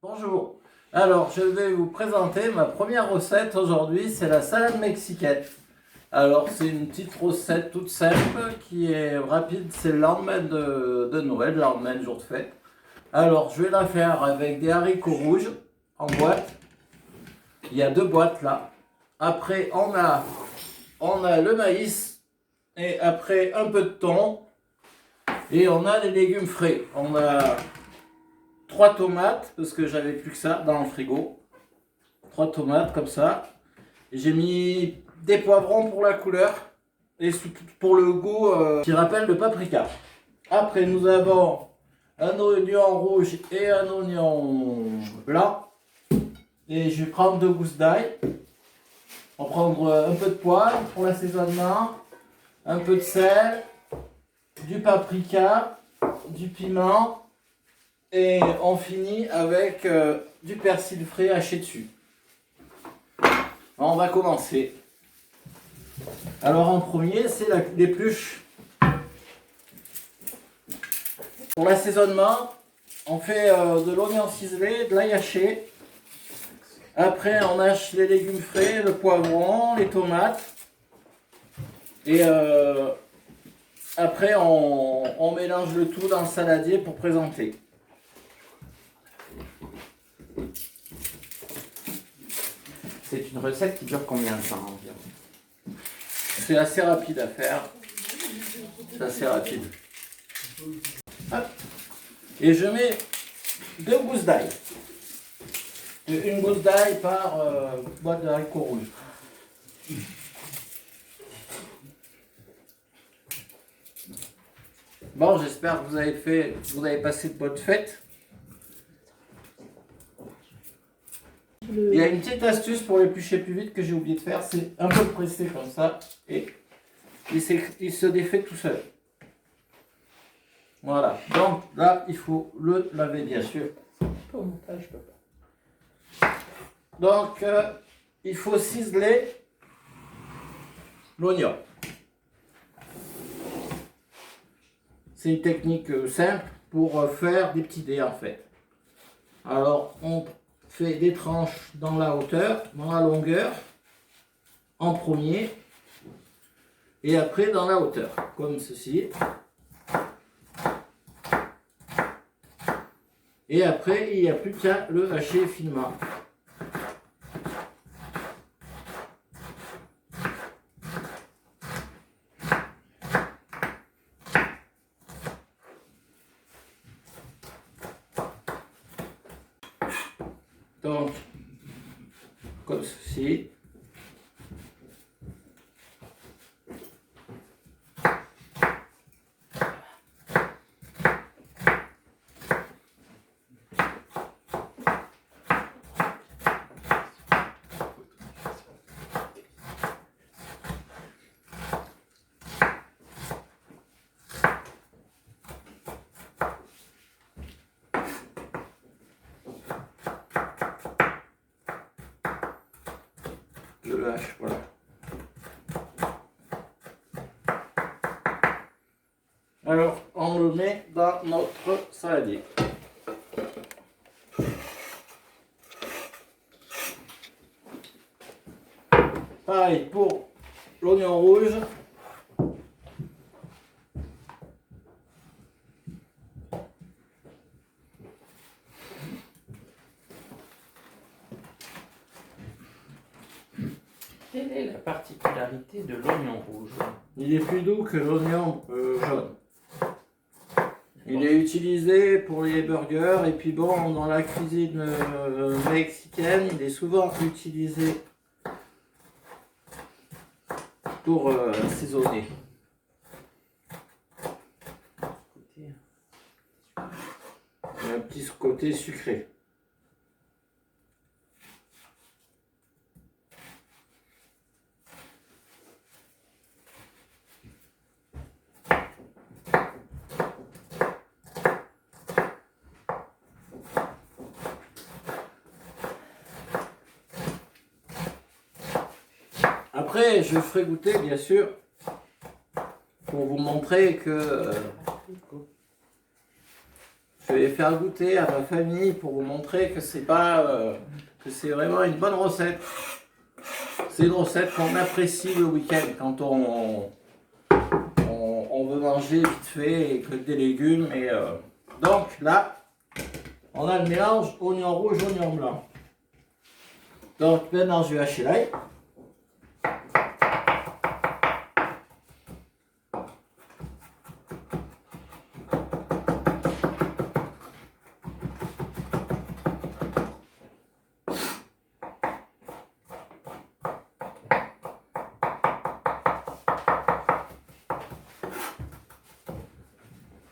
Bonjour, alors je vais vous présenter ma première recette aujourd'hui, c'est la salade mexicaine. Alors c'est une petite recette toute simple qui est rapide, c'est le lendemain de Noël, le lendemain du jour de fête. Alors je vais la faire avec des haricots rouges en boîte, il y a 2 boîtes là. Après on a le maïs et après un peu de thon et on a les légumes frais. On a 3 tomates, parce que j'avais plus que ça dans le frigo. 3 tomates comme ça. J'ai mis des poivrons pour la couleur et pour le goût qui rappelle le paprika. Après nous avons un oignon rouge et un oignon blanc. Et je vais prendre 2 gousses d'ail. On va prendre un peu de poivre pour l'assaisonnement, un peu de sel, du paprika, du piment. Et on finit avec du persil frais haché dessus. On va commencer. Alors en premier, c'est l'épluche. Pour l'assaisonnement, on fait de l'oignon ciselé, de l'ail haché. Après, on hache les légumes frais, le poivron, les tomates. Et après, on mélange le tout dans le saladier pour présenter. C'est une recette qui dure combien de temps environ? C'est assez rapide à faire. C'est assez rapide. Hop. Et je mets 2 gousses d'ail. Une gousse d'ail par boîte de haricots rouges. Bon, j'espère que vous avez passé de bonnes fêtes. Il y a une petite astuce pour éplucher plus vite que j'ai oublié de faire, c'est un peu presser comme ça et il se défait tout seul. Voilà, donc là il faut le laver bien sûr. Donc il faut ciseler l'oignon. C'est une technique simple pour faire des petits dés en fait. Alors on fait des tranches dans la hauteur, dans la longueur, en premier, et après dans la hauteur, comme ceci. Et après, il n'y a plus qu'à le hacher finement. Donc, comme ceci. Je le hache, voilà. Alors, on le met dans notre saladier. Pareil pour l'oignon rouge. Quelle est la particularité de l'oignon rouge? Il est plus doux que l'oignon jaune. Il est utilisé pour les burgers et puis bon, dans la cuisine mexicaine, il est souvent utilisé pour assaisonner. Il y a un petit côté sucré. Après, je ferai goûter, bien sûr, pour vous montrer que Je vais faire goûter à ma famille pour vous montrer que c'est pas que c'est vraiment une bonne recette. C'est une recette qu'on apprécie le week-end quand on veut manger vite fait et que des légumes. Et, donc là, on a le mélange oignon rouge, oignon blanc. Donc maintenant je vais hacher l'ail.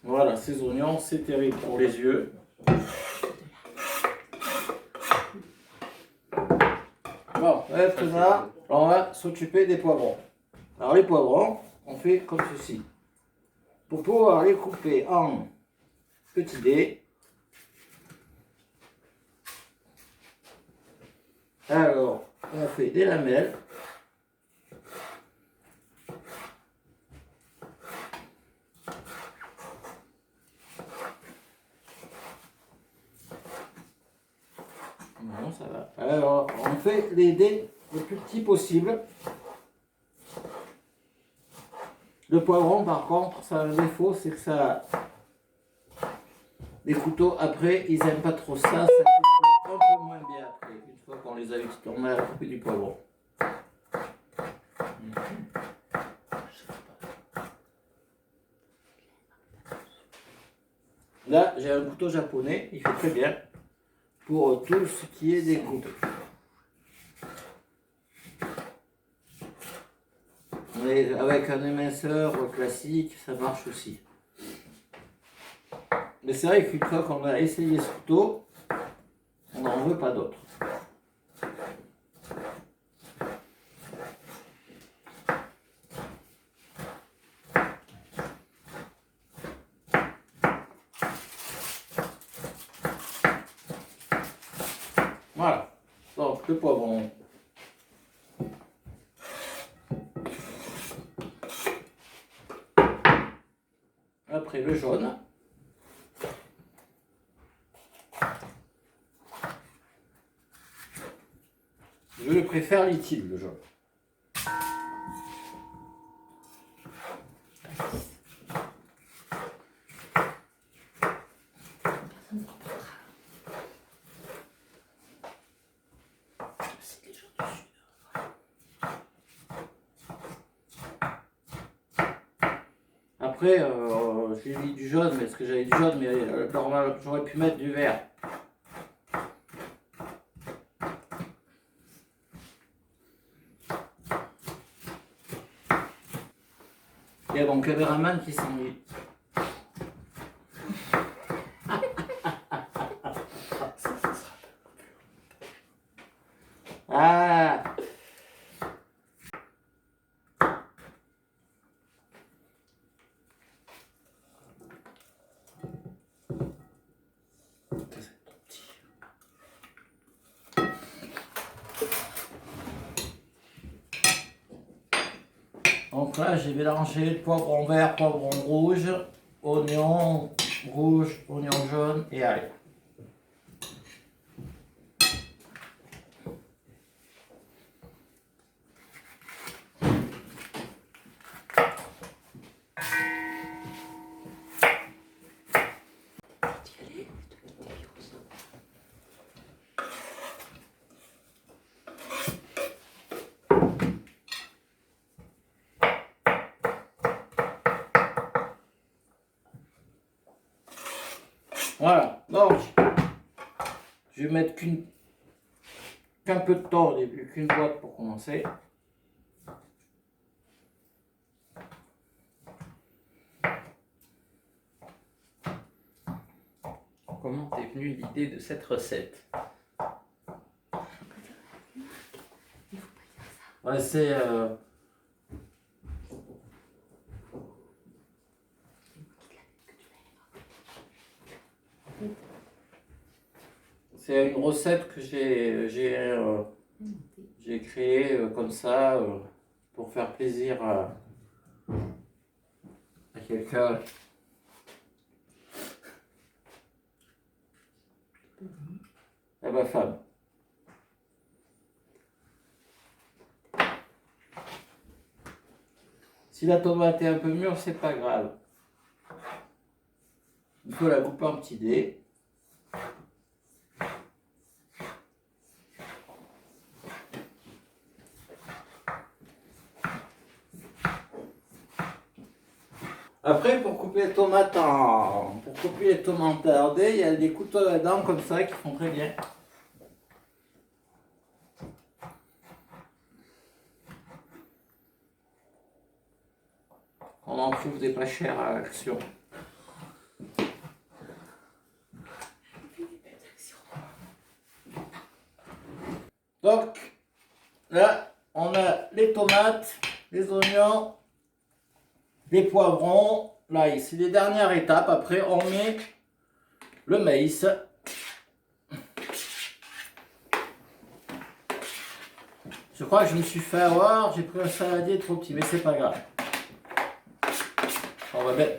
Voilà, ces oignons, c'est terrible pour les yeux. Bon, maintenant, on va s'occuper des poivrons. Alors les poivrons, on fait comme ceci. Pour pouvoir les couper en petits dés, alors on fait des lamelles. Non, ça va. Alors, on fait les dés le plus petits possible. Le poivron, par contre, ça a un défaut, c'est que ça... Les couteaux, après, ils n'aiment pas trop ça. Ça coupe un peu moins bien après, une fois qu'on les a on a coupé du poivron. Là, j'ai un couteau japonais, il fait très bien pour tout ce qui est découpe. Mais avec un éminceur classique, ça marche aussi. Mais c'est vrai qu'une fois qu'on a essayé ce couteau, on n'en veut pas d'autre. Voilà, donc le poivron. Après le jaune. Je le préfère liquide, le jaune. Après, j'ai mis du jaune, mais parce que j'avais du jaune, mais normal, j'aurais pu mettre du vert. Il y a mon caméraman qui s'ennuie. Ah! Donc là, j'ai mélangé poivron vert, poivron rouge, oignon rouge, oignon jaune et ail. Voilà, donc je vais mettre qu'un peu de temps au début, qu'une boîte pour commencer. Comment t'es venue l'idée de cette recette? Ouais, c'est une recette que j'ai créée comme ça pour faire plaisir à quelqu'un. à ma femme. Si la tomate est un peu mûre, c'est pas grave. Il faut la couper en petits dés. Après, pour couper les tomates en dés, il y a des couteaux à dents comme ça qui font très bien. On en trouve des pas chers à Action. Donc, là, on a les tomates, les oignons, les poivrons. Là, c'est les dernières étapes. Après, on met le maïs. Je crois que je me suis fait avoir. J'ai pris un saladier trop petit, mais c'est pas grave.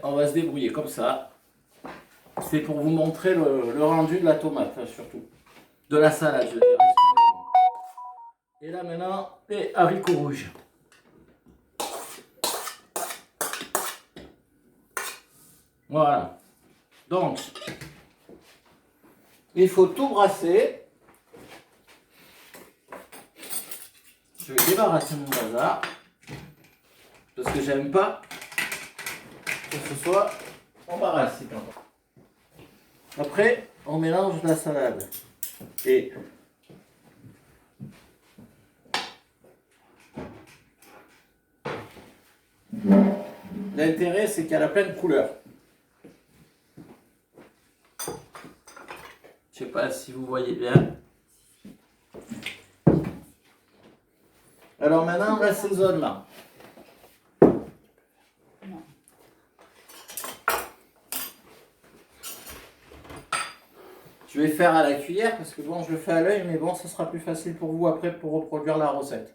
On va se débrouiller comme ça. C'est pour vous montrer le rendu de la tomate, hein, surtout. De la salade, je veux dire. Et là, maintenant, les haricots rouges. Voilà. Donc, il faut tout brasser. Je vais débarrasser mon bazar. Parce que j'aime pas que ce soit embarrassé. Après, on mélange la salade. Et l'intérêt, c'est qu'elle a plein de couleurs. Je sais pas si vous voyez bien. Alors maintenant, l'assaisonnement. Je vais faire à la cuillère parce que bon, je le fais à l'œil, mais bon, ça sera plus facile pour vous après pour reproduire la recette.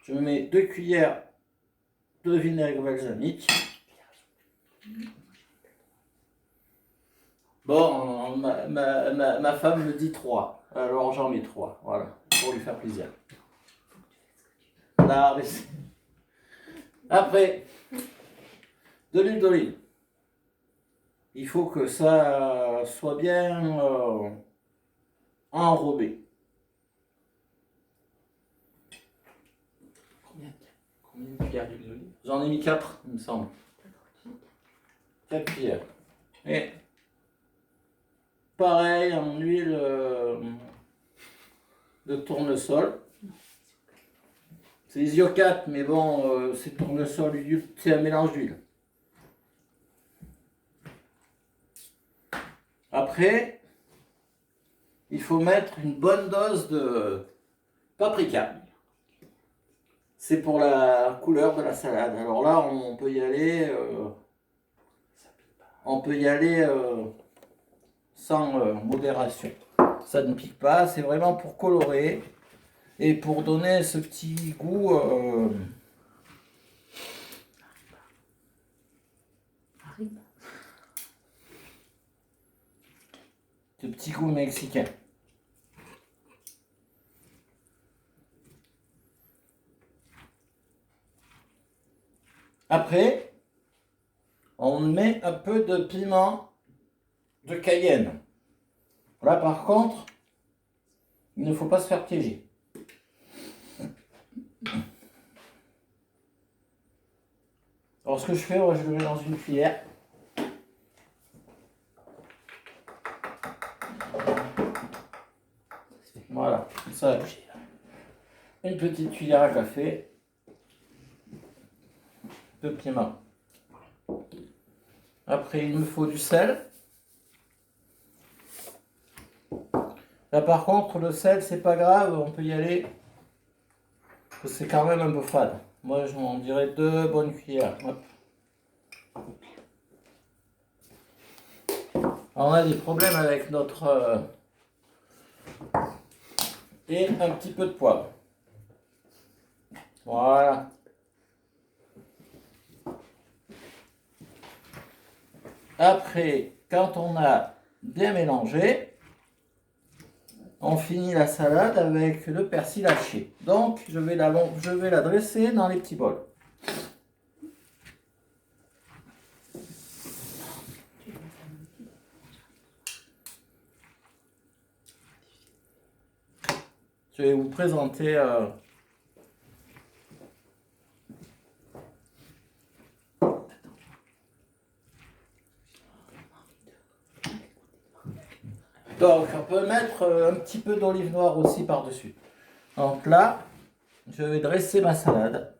Je mets 2 cuillères de vinaigre balsamique. Bon, ma femme me dit 3, alors j'en mets 3, voilà, pour lui faire plaisir. Là, après, de l'huile d'olive. Il faut que ça soit bien enrobé. Combien de cuillères d'huile d'olive? J'en ai mis 4, il me semble. 4 cuillères. Et pareil en huile de tournesol. C'est Isiocat, mais bon, c'est tournesol, c'est un mélange d'huile. Après, il faut mettre une bonne dose de paprika. C'est pour la couleur de la salade. Alors là, on peut y aller, sans modération. Ça ne pique pas, c'est vraiment pour colorer et pour donner ce petit goût. Ce petit goût mexicain. Après, on met un peu de piment de Cayenne. Là, par contre, il ne faut pas se faire piéger. Alors, ce que je fais, je le mets dans une cuillère. Voilà, ça, une petite cuillère à café de piment. Après, il me faut du sel. Là, par contre, le sel, c'est pas grave, on peut y aller. Parce que c'est quand même un peu fade. Moi, je m'en dirais 2 bonnes cuillères. Hop. Alors, on a des problèmes avec notre... et un petit peu de poivre. Voilà. Après, quand on a bien mélangé, on finit la salade avec le persil haché. Donc, je vais la dresser dans les petits bols. Je vais vous présenter donc on peut mettre un petit peu d'olive noire aussi par-dessus. Donc là, je vais dresser ma salade.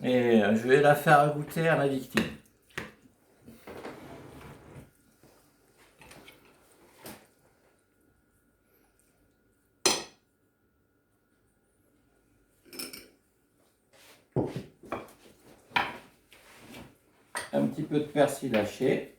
Et je vais la faire goûter à ma victime. Un petit peu de persil haché.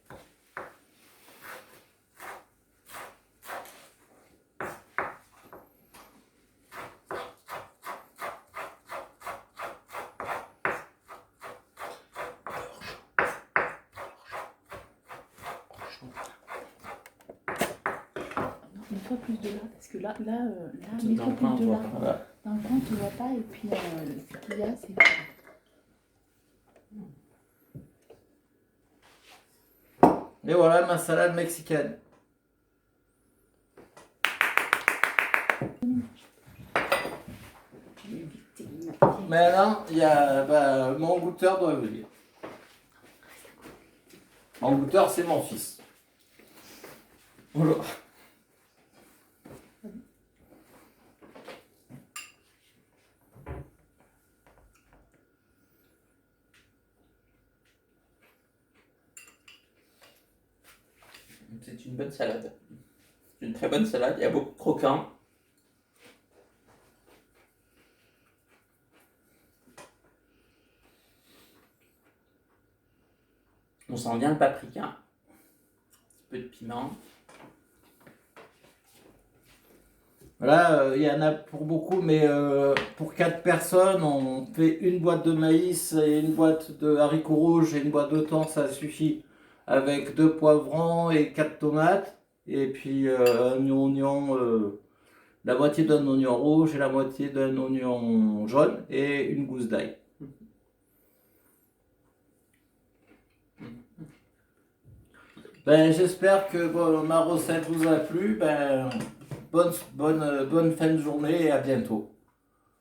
Mets-toi plus de là, parce que là, mets-toi plus de là. Voilà. Dans le coin, tu vois pas, et puis ce qu'il y a, c'est... Et voilà ma salade mexicaine. Maintenant, il y a, mon goûteur doit venir. Mon goûteur, c'est mon fils. Voilà. C'est une bonne salade. C'est une très bonne salade, il y a beaucoup de croquants. On sent bien le paprika. Un petit peu de piment. Là, il y en a pour beaucoup, mais pour 4 personnes, on fait une boîte de maïs et une boîte de haricots rouges et une boîte de thon, ça suffit. Avec 2 poivrons et 4 tomates. Et puis un oignon, la moitié d'un oignon rouge et la moitié d'un oignon jaune et une gousse d'ail. Ben, j'espère que ma recette vous a plu. Ben, bonne fin de journée et à bientôt.